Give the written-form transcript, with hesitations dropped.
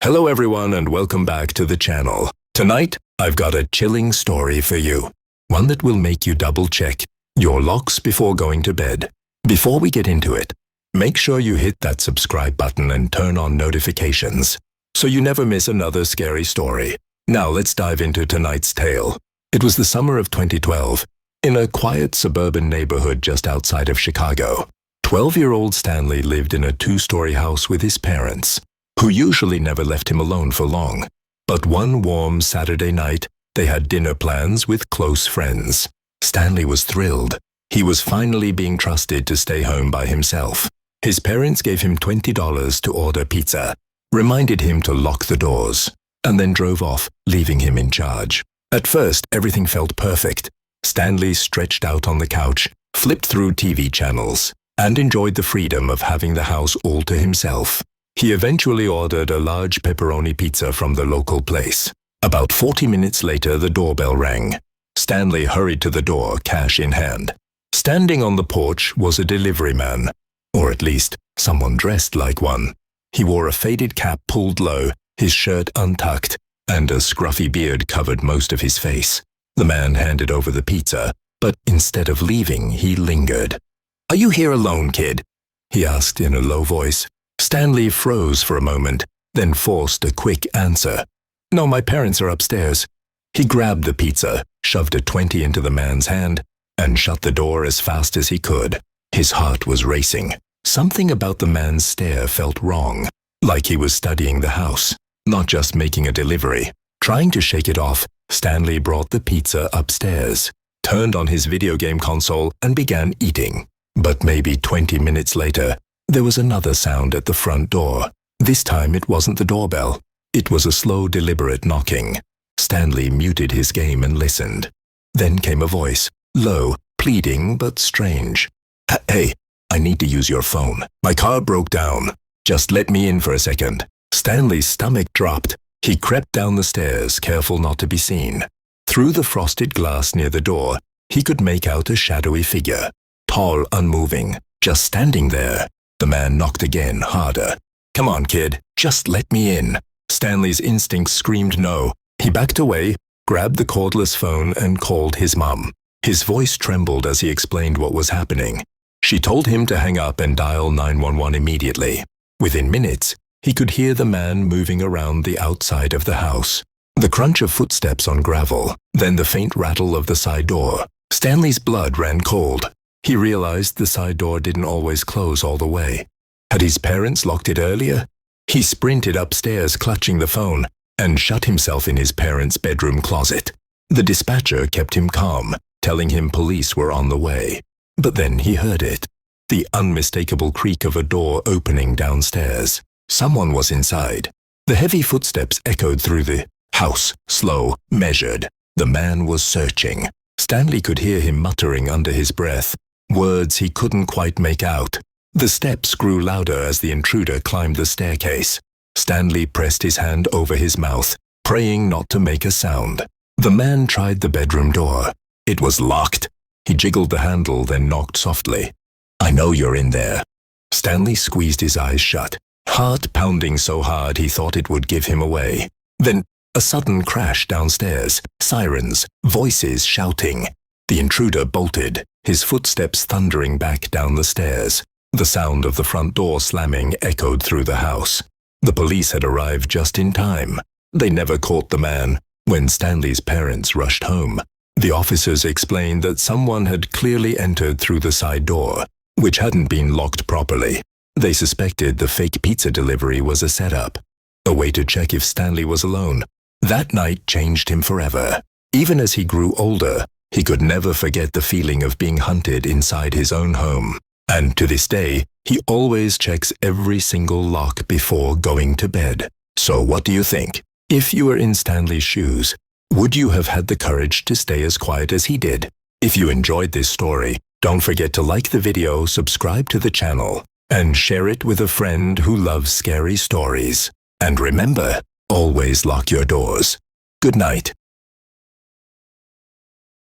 Hello everyone and welcome back to the channel. Tonight, I've got a chilling story for you. One that will make you double-check your locks before going to bed. Before we get into it, make sure you hit that subscribe button and turn on notifications so you never miss another scary story. Now let's dive into tonight's tale. It was the summer of 2012, in a quiet suburban neighborhood just outside of Chicago. 12-year-old Stanley lived in a two-story house with his parents, who usually never left him alone for long. But one warm Saturday night, they had dinner plans with close friends. Stanley was thrilled. He was finally being trusted to stay home by himself. His parents gave him $20 to order pizza, reminded him to lock the doors, and then drove off, leaving him in charge. At first, everything felt perfect. Stanley stretched out on the couch, flipped through TV channels, and enjoyed the freedom of having the house all to himself. He eventually ordered a large pepperoni pizza from the local place. About 40 minutes later, the doorbell rang. Stanley hurried to the door, cash in hand. Standing on the porch was a delivery man, or at least someone dressed like one. He wore a faded cap pulled low, his shirt untucked, and a scruffy beard covered most of his face. The man handed over the pizza, but instead of leaving, he lingered. "Are you here alone, kid?" he asked in a low voice. Stanley froze for a moment, then forced a quick answer. "No, my parents are upstairs." He grabbed the pizza, shoved a 20 into the man's hand, and shut the door as fast as he could. His heart was racing. Something about the man's stare felt wrong, like he was studying the house, not just making a delivery. Trying to shake it off, Stanley brought the pizza upstairs, turned on his video game console, and began eating. But maybe 20 minutes later, there was another sound at the front door. This time it wasn't the doorbell. It was a slow, deliberate knocking. Stanley muted his game and listened. Then came a voice, low, pleading but strange. "Hey, I need to use your phone. My car broke down. Just let me in for a second." Stanley's stomach dropped. He crept down the stairs, careful not to be seen. Through the frosted glass near the door, he could make out a shadowy figure, tall, unmoving, just standing there. The man knocked again, harder. "Come on, kid, just let me in." Stanley's instincts screamed no. He backed away, grabbed the cordless phone, and called his mum. His voice trembled as he explained what was happening. She told him to hang up and dial 911 immediately. Within minutes, he could hear the man moving around the outside of the house. The crunch of footsteps on gravel, then the faint rattle of the side door. Stanley's blood ran cold. He realized the side door didn't always close all the way. Had his parents locked it earlier? He sprinted upstairs, clutching the phone, and shut himself in his parents' bedroom closet. The dispatcher kept him calm, telling him police were on the way. But then he heard it. The unmistakable creak of a door opening downstairs. Someone was inside. The heavy footsteps echoed through the house, slow, measured. The man was searching. Stanley could hear him muttering under his breath, words he couldn't quite make out. The steps grew louder as the intruder climbed the staircase. Stanley pressed his hand over his mouth, praying not to make a sound. The man tried the bedroom door. It was locked. He jiggled the handle, then knocked softly. "I know you're in there." Stanley squeezed his eyes shut, heart pounding so hard he thought it would give him away. Then a sudden crash downstairs, sirens, voices shouting. The intruder bolted, his footsteps thundering back down the stairs. The sound of the front door slamming echoed through the house. The police had arrived just in time. They never caught the man. When Stanley's parents rushed home, the officers explained that someone had clearly entered through the side door, which hadn't been locked properly. They suspected the fake pizza delivery was a setup, a way to check if Stanley was alone. That night changed him forever. Even as he grew older, he could never forget the feeling of being hunted inside his own home. And to this day, he always checks every single lock before going to bed. So what do you think? If you were in Stanley's shoes, would you have had the courage to stay as quiet as he did? If you enjoyed this story, don't forget to like the video, subscribe to the channel, and share it with a friend who loves scary stories. And remember, always lock your doors. Good night.